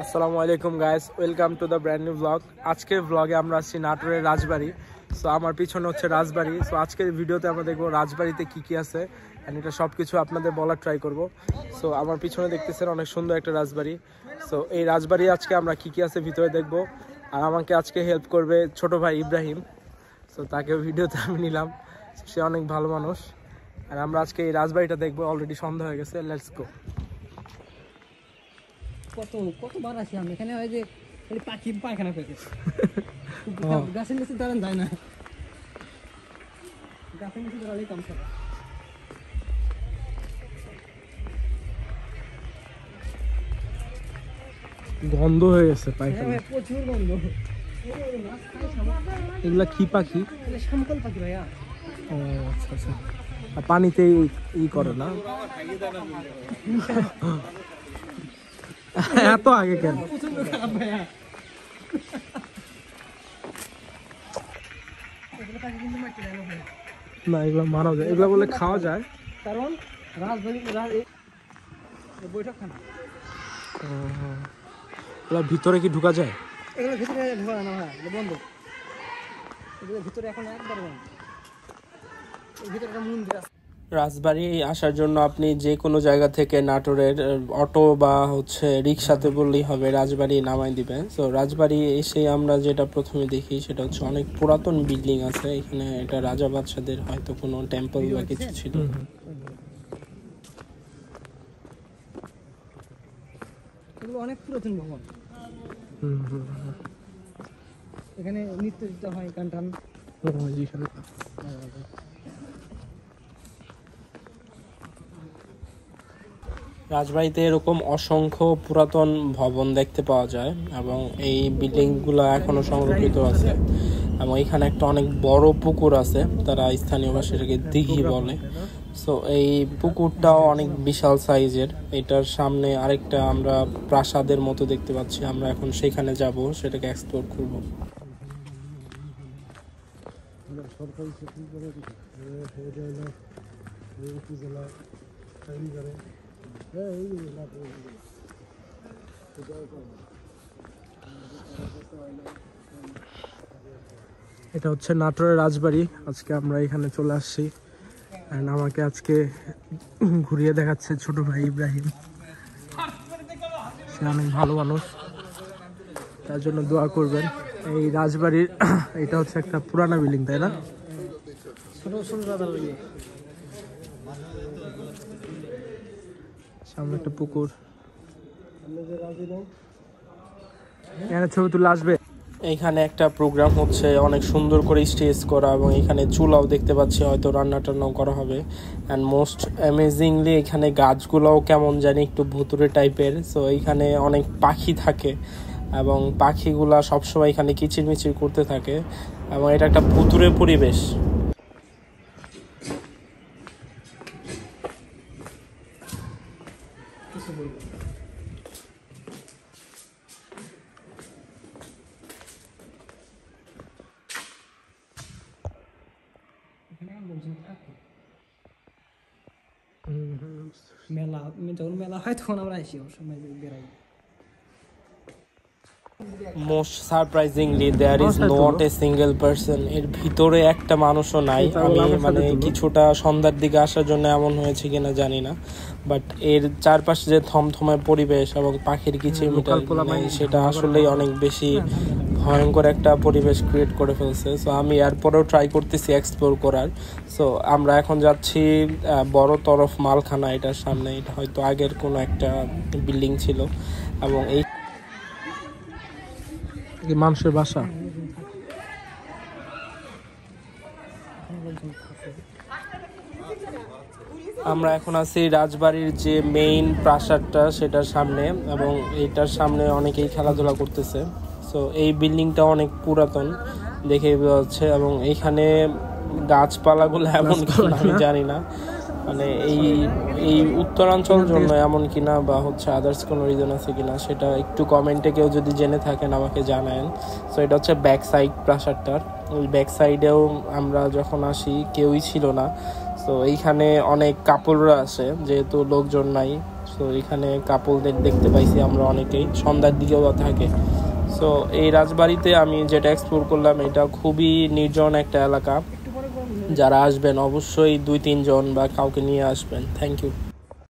আসসালামু আলাইকুম guys, welcome to the brand new blog. আজকের ব্লগে আমরা আসছি নাটোরের রাজবাড়ি। সো আমার পিছনে হচ্ছে রাজবাড়ি। সো আজকের ভিডিওতে আমরা দেখবো রাজবাড়িতে কি কি আছে, অ্যান্ড এটা সব কিছু আপনাদের বলার ট্রাই করব। সো আমার পিছনে দেখতেছেন অনেক সুন্দর একটা রাজবাড়ি। সো এই রাজবাড়ি আজকে আমরা কি কি আছে ভিতরে দেখবো। আর আমাকে আজকে হেল্প করবে ছোট ভাই ইব্রাহিম। সো তাকে ভিডিওতে আমি নিলাম, সে অনেক ভালো মানুষ। আর আমরা আজকে এই রাজবাড়িটা দেখবো। অলরেডি সন্ধ্যা হয়ে গেছে, লেটস গো। কতবার আসি আমি এখানে, হয় যে খালি পাখি পায়খানা পেতে গাছের নিচে দাঁড়ান যায় না, গাছের নিচে দাঁড়ালেই কাম সারা। গন্ধ হয়ে গেছে পায়খানা, প্রচুর গন্ধ। এগুলা কি পাখি? শামকল পাখি ভাইয়া। ও আচ্ছা আচ্ছা, আর পানিতে ই করে না? এত আগে কেন? প্রচন্ড খারাপ ভাইয়া। না, এগুলো মারা যায়, এগুলো বলে খাওয়া যায়। কারণ রাজবাড়ি বৈঠকখানা, এগুলো ভিতরে কি ঢুকা যায়? এগুলো ভিতরে ঢোকা না ভাইয়া, এগুলো বন্ধ। এগুলো ভিতরে এখন একবার বন্ধ। এর ভিতরে একটা মন্দির আছে। রাজবাড়ি আসার জন্য আপনি যে কোনো জায়গা থেকে নাটোরের অটো বা হচ্ছে রিক্সাতে বললেই হবে, রাজবাড়ি নামাই দিবে। তো রাজবাড়ি এসে আমরা যেটা প্রথমে দেখি সেটা হচ্ছে অনেক পুরাতন বিল্ডিং আছে এখানে। এটা রাজা বাদশাদের হয়তো কোনো টেম্পল বা কিছু ছিল। এগুলো অনেক পুরাতন ভবন। এখানে নৃত্য দিতে হয়, গান টান। রাজবাড়িতে এরকম অসংখ্য পুরাতন ভবন দেখতে পাওয়া যায় এবং এই বিল্ডিংগুলো এখনো সংরক্ষিত আছে। এবং এখানে একটা অনেক বড় পুকুর আছে, তারা স্থানীয় ভাষায় এটাকে দিঘি বলে। সো এই পুকুরটাও অনেক বিশাল সাইজের। এটার সামনে আরেকটা আমরা প্রাসাদের মতো দেখতে পাচ্ছি। আমরা এখন সেখানে যাব, সেটাকে এক্সপ্লোর করব। এটা হচ্ছে নাটোরের রাজবাড়ি। আজকে আমরা এখানে চলে আসছি, এন্ড আমাকে আজকে ঘুরিয়ে দেখাচ্ছে ছোট ভাই ইব্রাহিম। সে অনেক ভালো মানুষ, তার জন্য দোয়া করবেন। এই রাজবাড়ির এটা হচ্ছে একটা পুরানা বিল্ডিং, তাই না? সামনে একটা পুকুর, এখানে ছবি তুলে আসবে। এখানে একটা প্রোগ্রাম হচ্ছে, অনেক সুন্দর করে স্টেজ করা এবং এখানে চুলাও দেখতে পাচ্ছি, হয়তো রান্না টান্নাও করা হবে। অ্যান্ড মোস্ট অ্যামেজিংলি এখানে গাছগুলোও কেমন জানি একটু ভুতুরে টাইপের। সো এইখানে অনেক পাখি থাকে এবং পাখিগুলা সবসময় এখানে কিচিরমিচির করতে থাকে এবং এটা একটা ভুতুরে পরিবেশ। মেলা যখন মেলা হয় তখন আমরা আসি, ওর সময় বেড়াই। Most surprisingly there is not a single person. এর ভিতরে একটা মানুষও নাই। আমি মানে কিছুটা সন্ধ্যার দিকে আসার জন্য এমন হয়েছে কিনা জানি না, বাট এর চারপাশে যে থমথমে পরিবেশ এবং পাখির কিচিরমিচির সেটা আসলেই অনেক বেশি ভয়ঙ্কর একটা পরিবেশ ক্রিয়েট করে ফেলছে। সো আমি এরপরেও ট্রাই করতেছি এক্সপ্লোর করার। সো আমরা এখন যাচ্ছি বড় তরফ মালখানা, এটার সামনে। এটা হয়তো আগের কোনো একটা বিল্ডিং ছিল এবং এই মানুষের বাসা। আমরা এখন আছি রাজবাড়ির যে মেইন প্রাসাদটা সেটার সামনে, এবং এইটার সামনে অনেকেই খেলাধুলা করতেছে। সো এই বিল্ডিংটা অনেক পুরাতন দেখে বোঝা যাচ্ছে, এবং এইখানে গাছপালাগুলো এমন কিনা আমি জানি না, মানে এই উত্তরাঞ্চল জন্য এমন কিনা বা হচ্ছে আদার্স কোনো রিজন আছে কিনা সেটা একটু কমেন্টে কেউ যদি জেনে থাকেন আমাকে জানায়েন। সো এটা হচ্ছে ব্যাক সাইড প্রাসাদটার। ওই ব্যাক সাইডেও আমরা যখন আসি কেউই ছিল না। সো এইখানে অনেক কাপড়রা আছে, যেহেতু লোকজন নাই। সো সো এখানে কাপলদের দেখতে পাইছি আমরা অনেকেই, সন্ধ্যার দিকেও থাকে। সো এই রাজবাড়িতে আমি যেটা এক্সপ্লোর করলাম, এটা খুবই নির্জন একটা এলাকা। যারা আসবেন অবশ্যই 2-3 জন বা কাউকে নিয়ে আসবেন। Thank you.